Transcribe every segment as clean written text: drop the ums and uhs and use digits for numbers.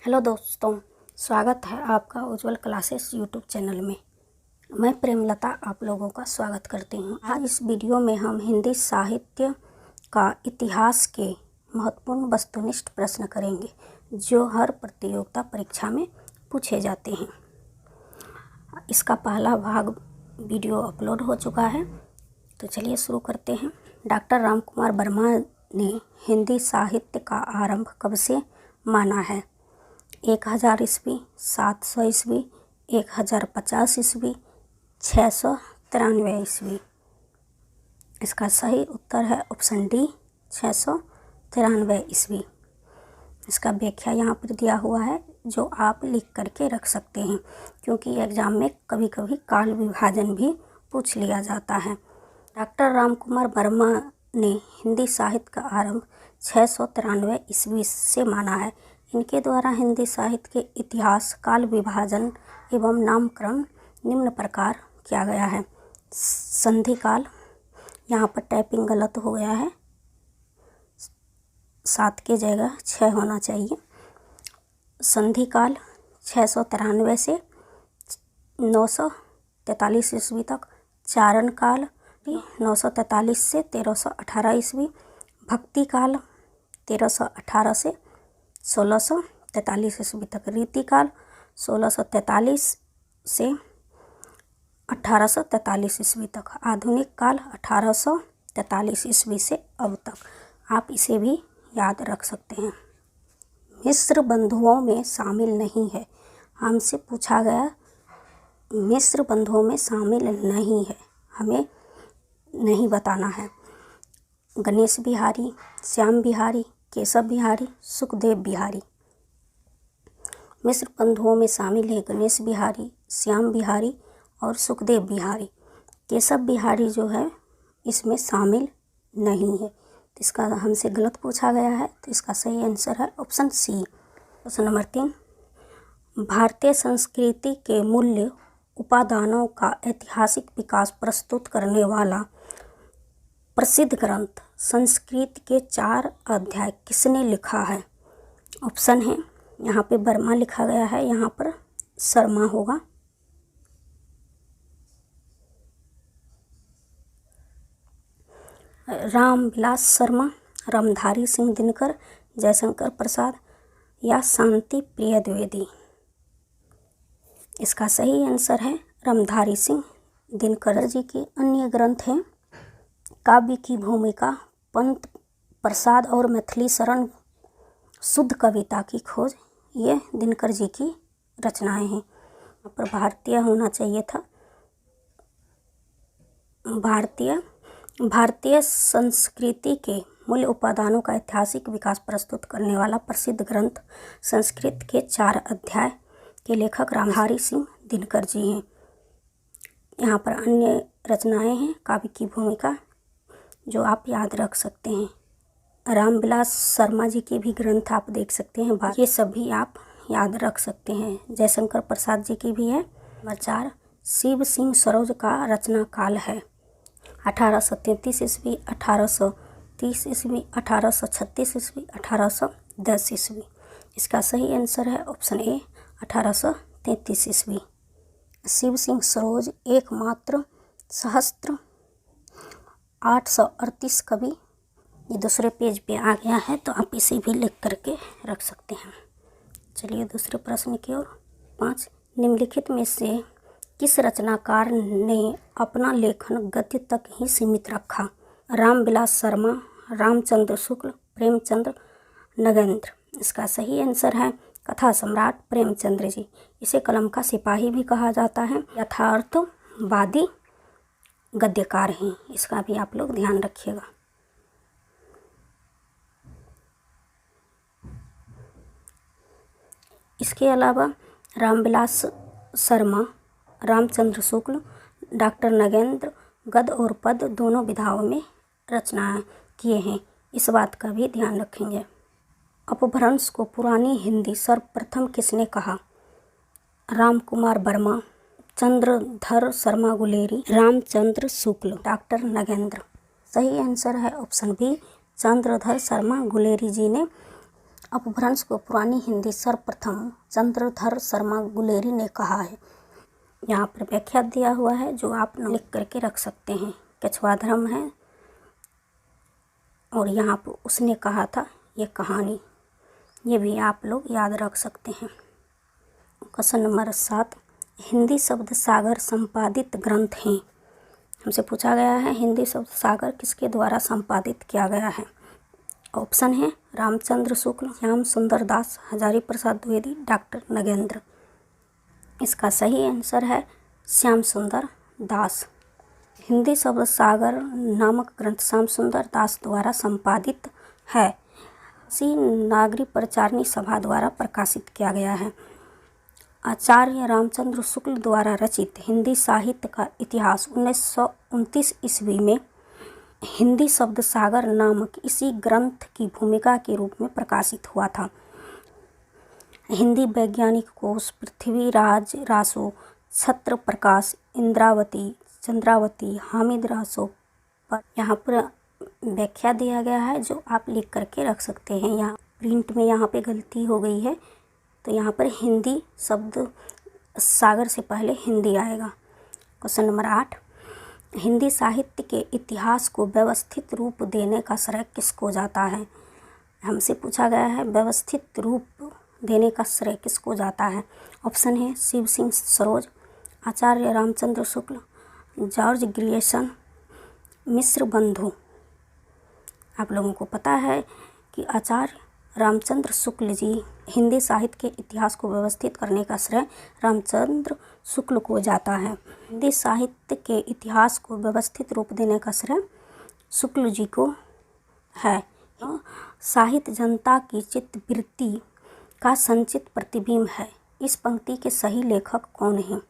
Hello दोस्तों, स्वागत है आपका उज्जवल क्लासेस यूट्यूब चैनल में। मैं प्रेमलता आप लोगों का स्वागत करती हूँ। आज इस वीडियो में हम हिंदी साहित्य का इतिहास के महत्वपूर्ण वस्तुनिष्ठ प्रश्न करेंगे जो हर प्रतियोगिता परीक्षा में पूछे जाते हैं। इसका पहला भाग वीडियो अपलोड हो चुका है, तो चलिए शुरू करते हैं। डॉक्टर रामकुमार वर्मा ने हिंदी साहित्य का आरंभ कब से माना है? 1000 ईस्वी, 700 ईस्वी, 1050 ईस्वी, 693 ईस्वी। इसका सही उत्तर है ऑप्शन डी, 693 ईस्वी। इसका व्याख्या यहाँ पर दिया हुआ है जो आप लिख करके रख सकते हैं, क्योंकि एग्जाम में कभी कभी काल विभाजन भी पूछ लिया जाता है। डॉक्टर रामकुमार वर्मा ने हिंदी साहित्य का आरंभ 693 ईस्वी से माना है। इनके द्वारा हिंदी साहित्य के इतिहास, काल विभाजन एवं नामकरण निम्न प्रकार किया गया है। संधि काल, यहाँ पर टाइपिंग गलत हो गया है, 7 की जगह 6 होना चाहिए। संधि काल 693 से 943 ईस्वी तक। चारण काल 943 से 1318 ईस्वी। भक्ति काल 1318 से 1643 ईस्वी तक। रीतिकाल 1643 से 1843 ईस्वी तक। आधुनिक काल 1843 ईस्वी से अब तक। आप इसे भी याद रख सकते हैं। मिस्र बंधुओं में शामिल नहीं है। हमसे पूछा गया मिस्र बंधुओं में शामिल नहीं है, हमें नहीं बताना है। गणेश बिहारी, श्याम बिहारी, केशव बिहारी, सुखदेव बिहारी। मिस्र बंधुओं में शामिल है गणेश बिहारी, श्याम बिहारी और सुखदेव बिहारी। केशव बिहारी जो है इसमें शामिल नहीं है, तो इसका हमसे गलत पूछा गया है, तो इसका सही आंसर है ऑप्शन सी। प्रश्न नंबर 3, भारतीय संस्कृति के मूल्य उपादानों का ऐतिहासिक विकास प्रस्तुत करने वाला प्रसिद्ध ग्रंथ संस्कृत के 4 अध्याय किसने लिखा है? ऑप्शन है, यहाँ पे वर्मा लिखा गया है, यहाँ पर शर्मा होगा। रामविलास शर्मा, रामधारी सिंह दिनकर, जयशंकर प्रसाद या शांति प्रिय द्विवेदी। इसका सही आंसर है रामधारी सिंह दिनकर जी के अन्य ग्रंथ हैं काव्य की भूमिका, पंत प्रसाद और मैथिली शरण, शुद्ध कविता की खोज। ये दिनकर जी की रचनाएं हैं। यहाँ पर भारतीय होना चाहिए था। भारतीय संस्कृति के मूल उपादानों का ऐतिहासिक विकास प्रस्तुत करने वाला प्रसिद्ध ग्रंथ संस्कृत के 4 अध्याय के लेखक रामधारी सिंह दिनकर जी हैं। यहाँ पर अन्य रचनाएं हैं काव्य की भूमिका, जो आप याद रख सकते हैं। रामविलास शर्मा जी के भी ग्रंथ आप देख सकते हैं, ये सभी आप याद रख सकते हैं। जयशंकर प्रसाद जी की भी है। नंबर 4, शिव सिंह सरोज का रचना काल है 1833 ईस्वी, 1830 ईस्वी, 1836 ईस्वी, 1810 ईस्वी। इसका सही आंसर है ऑप्शन ए, 1833 ईस्वी। शिव सिंह सरोज एकमात्र सहस्त्र 838 कवि, ये दूसरे पेज पे आ गया है, तो आप इसे भी लिख करके रख सकते हैं। चलिए दूसरे प्रश्न की ओर। 5, निम्नलिखित में से किस रचनाकार ने अपना लेखन गद्य तक ही सीमित रखा? रामविलास शर्मा, रामचंद्र शुक्ल, प्रेमचंद्र, नगेंद्र। इसका सही आंसर है कथा सम्राट प्रेमचंद्र जी। इसे कलम का सिपाही भी कहा जाता है। यथार्थवादी गद्यकार हैं, इसका भी आप लोग ध्यान रखिएगा। इसके अलावा रामविलास शर्मा, रामचंद्र शुक्ल, डॉक्टर नगेंद्र गद्य और पद्य दोनों विधाओं में रचनाएं किए हैं, इस बात का भी ध्यान रखेंगे। अपभ्रंश को पुरानी हिंदी सर्वप्रथम किसने कहा? रामकुमार वर्मा, चंद्रधर शर्मा गुलेरी, रामचंद्र शुक्ल, डॉक्टर नगेंद्र। सही आंसर है ऑप्शन बी, चंद्रधर शर्मा गुलेरी जी ने अपभ्रंश को पुरानी हिंदी सर्वप्रथम चंद्रधर शर्मा गुलेरी ने कहा है। यहाँ पर व्याख्या दिया हुआ है जो आप लिख करके रख सकते हैं। कछुआ धर्म है और यहाँ पर उसने कहा था ये कहानी, ये भी आप लोग याद रख सकते हैं। क्वेश्चन नंबर 7, हिंदी शब्द सागर संपादित ग्रंथ हैं। हमसे पूछा गया है हिंदी शब्द सागर किसके द्वारा संपादित किया गया है। ऑप्शन है रामचंद्र शुक्ल, श्याम सुंदर दास, हजारी प्रसाद द्विवेदी, डॉक्टर नगेंद्र। इसका सही आंसर है श्याम सुंदर दास। हिंदी शब्द सागर नामक ग्रंथ श्याम सुंदर दास द्वारा संपादित है। इसी नागरी प्रचारणी सभा द्वारा प्रकाशित किया गया है। आचार्य रामचंद्र शुक्ल द्वारा रचित हिंदी साहित्य का इतिहास 1929 ईस्वी में हिंदी शब्द सागर नामक इसी ग्रंथ की भूमिका के रूप में प्रकाशित हुआ था। हिंदी वैज्ञानिक कोश पृथ्वीराज रासो, छत्र प्रकाश, इंद्रावती, चंद्रावती, हामिद रासो पर यहाँ पर व्याख्या दिया गया है जो आप लिख करके रख सकते हैं। यहाँ प्रिंट में यहाँ पे गलती हो गई है तो यहाँ पर हिंदी शब्द सागर से पहले हिंदी आएगा। क्वेश्चन नंबर 8, हिंदी साहित्य के इतिहास को व्यवस्थित रूप देने का श्रेय किसको जाता है। हमसे पूछा गया है व्यवस्थित रूप देने का श्रेय किसको जाता है। ऑप्शन है शिव सिंह सरोज, आचार्य रामचंद्र शुक्ल, जॉर्ज ग्रियर्सन, मिश्र बंधु। आप लोगों को पता है कि आचार्य रामचंद्र शुक्ल जी हिंदी साहित्य के इतिहास को व्यवस्थित करने का श्रेय रामचंद्र शुक्ल को जाता है। हिंदी साहित्य के इतिहास को व्यवस्थित रूप देने का श्रेय शुक्ल जी को है। साहित्य जनता की चित्तवृत्ति का संचित प्रतिबिंब है। इस पंक्ति के सही लेखक कौन हैं।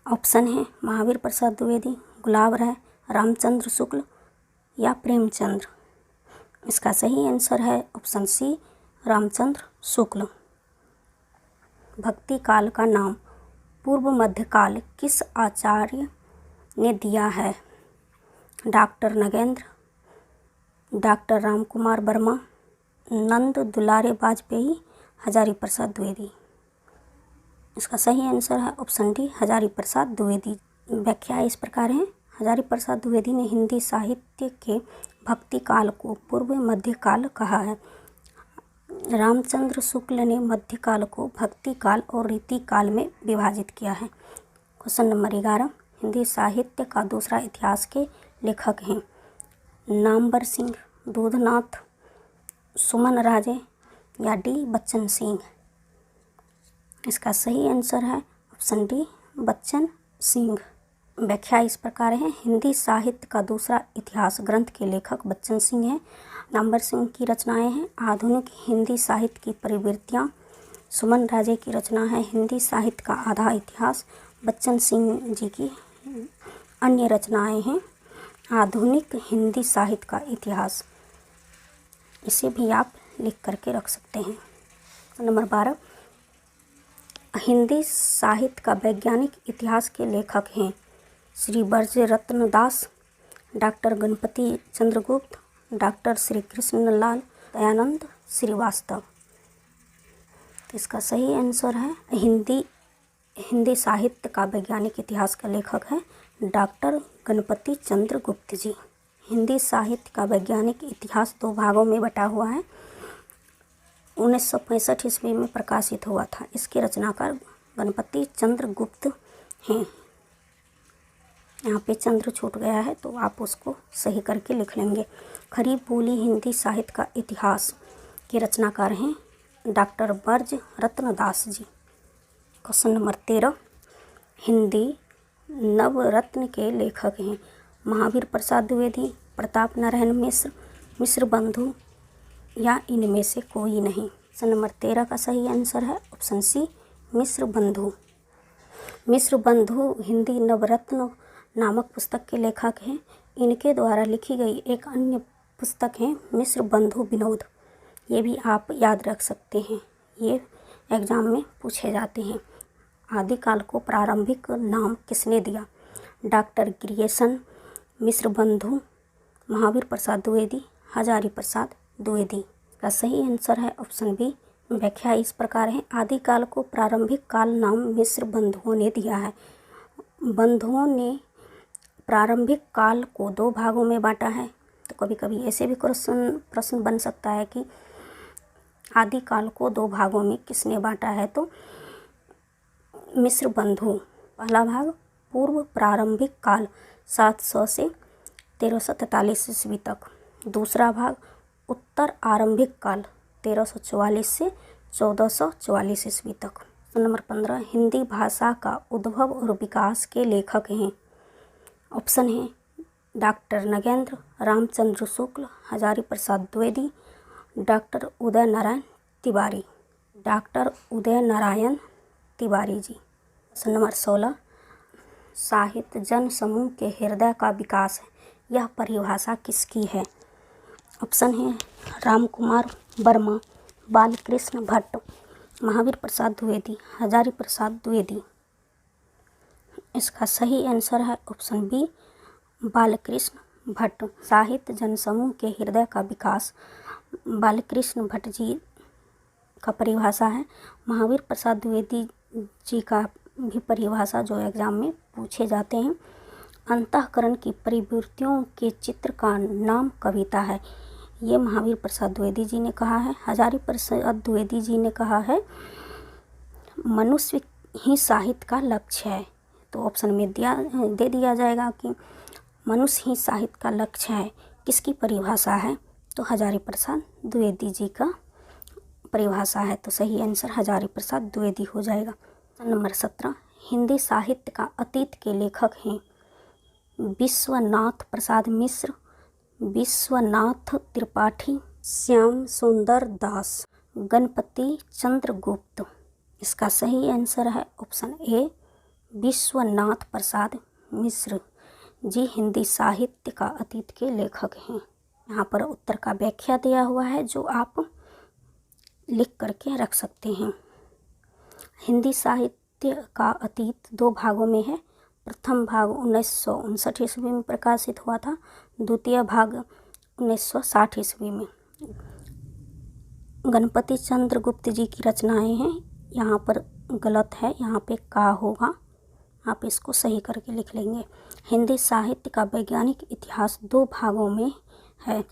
ऑप्शन है महावीर प्रसाद द्विवेदी, गुलाब राय, रामचंद्र शुक्ल या प्रेमचंद्र। इसका सही आंसर है ऑप्शन सी रामचंद्र शुक्ल। भक्ति काल का नाम पूर्व मध्यकाल किस आचार्य ने दिया है। डॉक्टर नगेंद्र, डॉक्टर रामकुमार वर्मा, नंद दुलारे वाजपेयी, हजारी प्रसाद द्विवेदी। इसका सही आंसर है ऑप्शन डी हजारी प्रसाद द्विवेदी। व्याख्या इस प्रकार है। हजारी प्रसाद द्विवेदी ने हिंदी साहित्य के भक्ति काल को पूर्व मध्यकाल कहा है। रामचंद्र शुक्ल ने मध्यकाल को भक्ति काल और रीति काल में विभाजित किया है। क्वेश्चन नंबर 11, हिंदी साहित्य का दूसरा इतिहास के लेखक हैं। नामवर सिंह, दूधनाथ, सुमन राजे या डी बच्चन सिंह। इसका सही आंसर है ऑप्शन डी बच्चन सिंह। व्याख्या इस प्रकार है। हिंदी साहित्य का दूसरा इतिहास ग्रंथ के लेखक बच्चन सिंह हैं। नामवर सिंह की रचनाएं हैं आधुनिक हिंदी साहित्य की प्रवृत्तियां। सुमन राजे की रचना है हिंदी साहित्य का आधा इतिहास। बच्चन सिंह जी की अन्य रचनाएं हैं आधुनिक हिंदी साहित्य का इतिहास। इसे भी आप लिख करके रख सकते हैं। नंबर 12, हिंदी साहित्य का वैज्ञानिक इतिहास के लेखक हैं श्री ब्रजरत्न दास, डॉक्टर गणपति चंद्रगुप्त, डॉक्टर श्री कृष्णलाल दयानंद श्रीवास्तव। तो इसका सही आंसर है हिंदी साहित्य का वैज्ञानिक इतिहास का लेखक है डॉक्टर गणपति चंद्रगुप्त जी। हिंदी साहित्य का वैज्ञानिक इतिहास 2 भागों में बटा हुआ है। 1965 ईस्वी में प्रकाशित हुआ था। इसके रचनाकार गणपति चंद्रगुप्त हैं। यहाँ पे चंद्र छूट गया है तो आप उसको सही करके लिख लेंगे। खरी बोली हिंदी साहित्य का इतिहास के रचनाकार हैं डॉक्टर ब्रज रत्न दास जी। क्वेश्चन नंबर 13, हिंदी नवरत्न के लेखक हैं महावीर प्रसाद द्विवेदी, प्रताप नारायण मिश्र, मिश्र बंधु या इनमें से कोई नहीं। क्वेश्चन नंबर 13 का सही आंसर है ऑप्शन सी मिश्र बंधु। मिश्र बंधु हिंदी नवरत्न नामक पुस्तक के लेखक हैं। इनके द्वारा लिखी गई एक अन्य पुस्तक है मिश्र बंधु विनोद। ये भी आप याद रख सकते हैं, ये एग्ज़ाम में पूछे जाते हैं। आदिकाल को प्रारंभिक नाम किसने दिया। डॉक्टर ग्रियर्सन, मिश्र बंधु, महावीर प्रसाद द्विवेदी, हजारी प्रसाद द्विवेदी। का सही आंसर है ऑप्शन बी। व्याख्या इस प्रकार है, आदिकाल को प्रारंभिक काल नाम मिस्र बंधुओं ने दिया है। बंधुओं ने प्रारंभिक काल को दो भागों में बांटा है। तो कभी कभी ऐसे भी प्रश्न बन सकता है कि आदिकाल को दो भागों में किसने बांटा है, तो मिस्र बंधु। पहला भाग पूर्व प्रारंभिक काल 700 से 1343 ईस्वी तक। दूसरा भाग उत्तर आरंभिक काल 1344 से 1444 ईस्वी तक। नंबर 15, हिंदी भाषा का उद्भव और विकास के लेखक हैं। ऑप्शन है doctor Nagendra Ramchandra Shukla, Hazari Prasad Dwivedi, doctor Uday Narayan Tiwari. Doctor Uday Narayan Tiwari ji. प्रश्न नंबर 16, साहित्य जन समूह के हृदय का विकास है, यह परिभाषा किसकी है? ऑप्शन है रामकुमार वर्मा, बालकृष्ण भट्ट, महावीर प्रसाद द्विवेदी, हजारी प्रसाद द्विवेदी। इसका सही आंसर है ऑप्शन बी, बालकृष्ण भट्ट। साहित्य जनसमूह के हृदय का विकास बालकृष्ण भट्ट जी का परिभाषा है। महावीर प्रसाद द्विवेदी जी का भी परिभाषा जो एग्जाम में पूछे जाते हैं। अंतःकरण की परिवृत्तियों के चित्र का नाम कविता है, ये महावीर प्रसाद द्विवेदी जी ने कहा है। हजारी प्रसाद द्विवेदी जी ने कहा है मनुष्य ही साहित्य का लक्ष्य है। तो ऑप्शन में दे दिया जाएगा कि मनुष्य ही साहित्य का लक्ष्य है, किसकी परिभाषा है? तो हजारी प्रसाद द्विवेदी जी का परिभाषा है। तो सही आंसर हजारी प्रसाद द्विवेदी हो जाएगा। नंबर 17, हिंदी साहित्य का अतीत के लेखक हैं विश्वनाथ प्रसाद मिश्र, विश्वनाथ त्रिपाठी, श्याम सुंदर दास, गणपति चंद्र गुप्त। इसका सही आंसर है ऑप्शन ए, विश्वनाथ प्रसाद मिश्र जी हिंदी साहित्य का अतीत के लेखक हैं। यहाँ पर उत्तर का व्याख्या दिया हुआ है जो आप लिख करके रख सकते हैं। हिंदी साहित्य का अतीत दो भागों में है। प्रथम भाग 1959 ईस्वी में प्रकाशित हुआ था, द्वितीय भाग 1960 ईस्वी में। गणपति चंद्र गुप्त जी की रचनाएं हैं। यहाँ पर गलत है, यहाँ पे का होगा, आप इसको सही करके लिख लेंगे। हिंदी साहित्य का वैज्ञानिक इतिहास दो भागों में है।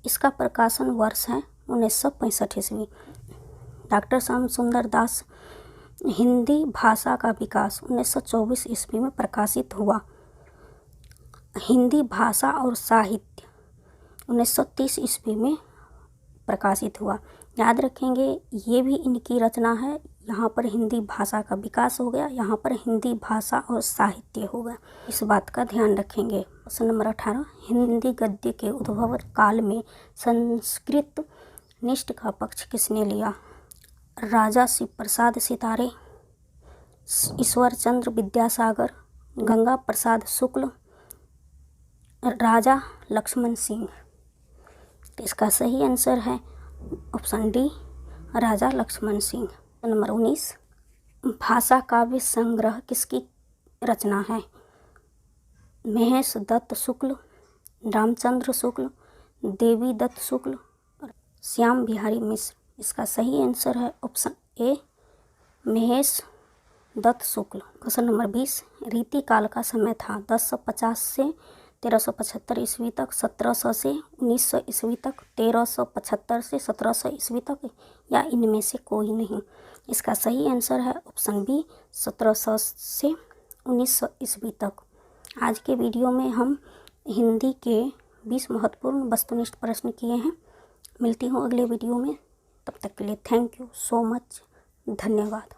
इसका प्रकाशन वर्ष है 1965 ईस्वी। डॉक्टर श्याम सुंदर दास हिंदी भाषा का विकास 1924 ईस्वी में प्रकाशित हुआ। हिंदी भाषा और साहित्य 1930 ईस्वी में प्रकाशित हुआ। याद रखेंगे ये भी इनकी रचना है। यहाँ पर हिंदी भाषा का विकास हो गया, यहाँ पर हिंदी भाषा और साहित्य हो गया, इस बात का ध्यान रखेंगे। प्रश्न नंबर 18, हिंदी गद्य के उद्भव काल में संस्कृत निष्ठ का पक्ष किसने लिया? राजा शिव प्रसाद सितारे, ईश्वर चंद्र विद्यासागर, गंगा प्रसाद शुक्ल, राजा लक्ष्मण सिंह। तो इसका सही आंसर है ऑप्शन डी, राजा लक्ष्मण सिंह। नंबर 19, भाषा काव्य संग्रह किसकी रचना है? महेश दत्त शुक्ल, रामचंद्र शुक्ल, देवी दत्त शुक्ल, श्याम बिहारी मिश्र। इसका सही आंसर है option A, Mahesh Dutt Shukla. Question number 20, रीति काल का समय था 1050 से 1375 ईस्वी तक, 1700 से 1900 ईस्वी तक, 1375 से 1700 ईस्वी तक, या इनमें से कोई नहीं। इसका सही आंसर है ऑप्शन बी, 1700 से 1900 ईस्वी तक। आज के वीडियो में हम हिंदी के 20 महत्वपूर्ण वस्तुनिष्ठ प्रश्न किए हैं। मिलती हूँ अगले वीडियो में, तब तक के लिए थैंक यू सो मच, धन्यवाद।